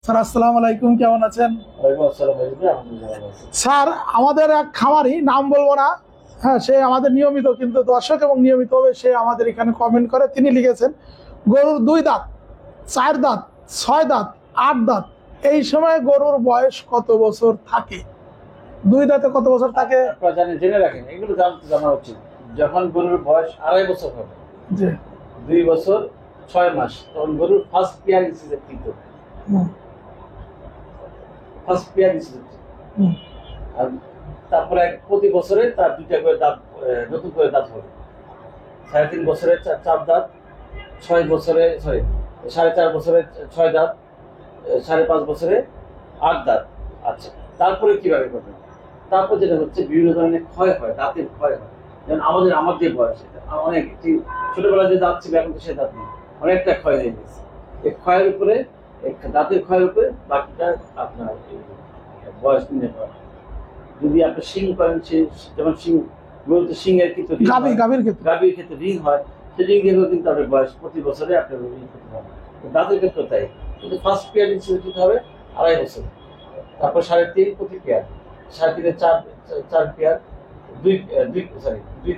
Sir আসসালামু আলাইকুম, কেমন আছেন? স্যার আমাদের এক খামারি, নাম বলবো না, হ্যাঁ, সে আমাদের নিয়মিত কিন্তু দর্শক এবং নিয়মিতভাবে সে আমাদের এখানে কমেন্ট করে। তিনি লিখেছেন গরুর 2 দাঁত, 4 দাঁত, 6 দাঁত, 8 দাঁত, এই সময় গরুর বয়স কত বছর থাকে? 2 দাঁতে কত বছর থাকে? জেনে রাখেন, এগুলো জানা উচিত। যখন গরুর বয়স 2.5 বছর হবে, জি, 2 বছর 6 মাস, তখন গরুর ফার্স্ট পেয়ার ইনসিজের কিন্তু ফার্স্ট পেয়ার ইনসিজের। আর তারপরে প্রতি বছরে তার 2টা করে দাঁত, নতুন করে দাঁত হবে। 3.5 বছরে 4 দাঁত, 6 বছরে 4.5 বছরে 6 দাঁত, 5.5 বছরে 8 দাঁত। আচ্ছা, তারপরে কিভাবে করবেন? তারপর যেটা হচ্ছে, বিভিন্ন ধরনের ক্ষয় হয়, দাঁতের ক্ষয় হয়। যেমন আমার যে বয়স, অনেক ছোটবেলায় যে দাঁত ছিল, এখন তো সে দাঁত নেই, অনেকটা ক্ষয় হয়ে গেছে। এই ক্ষয়ের উপরে, দাঁতের ক্ষয়ের উপরে বাকিটা আপনার বয়স নির্ণয় করা। যদি আপনি শিং করেন, যেমন শিং, গরুতে শিংয়ের কিন্তু গাভীর ক্ষেত্রে রিং হয়, সেই রিং দিয়ে কিন্তু আপনার বয়স প্রতি বছরে আপনার রিং করতে হবে। দাঁতের ক্ষেত্রে তাই, কিন্তু ফার্স্ট পেয়ার ইনসিডেন্ট দিতে হবে 2.5 বছর, তারপর 3.5 প্রতি পেয়ার, 3.5 4 পেয়ার, 2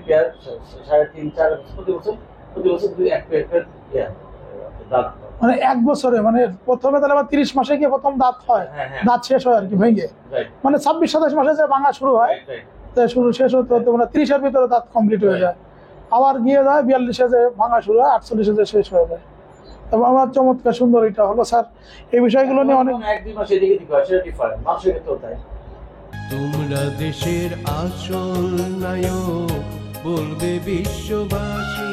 পেয়ার, 3.5 4 প্রতি বছর 1 পেয়ার দাঁত। মানে 1 বছরে, মানে প্রথমে তাহলে আবার 30 মাসে গিয়ে প্রথম দাঁত হয়, দাঁত শেষ হয় আর কি ভেঙে, মানে 26-27 মাসে যে ভাঙা শুরু হয়, শুরু শেষ হতে হতে মানে 30-এর ভিতরে দাঁত কমপ্লিট হয়ে যায়, আবার গিয়ে যায় 42-এ যে ভাঙা শুরু হয়, 48-এ যে শেষ হয়ে যায়। তবে আমার চমৎকার সুন্দর এটা হলো স্যার, এই বিষয়গুলো নিয়ে অনেক 1-2 মাস এদিকে হয়, সেটা ডিফারেন্ট, মানুষের ক্ষেত্রেও তাই। তোমরা দেশের আসল নায়ক, বলবে বিশ্ববাসী।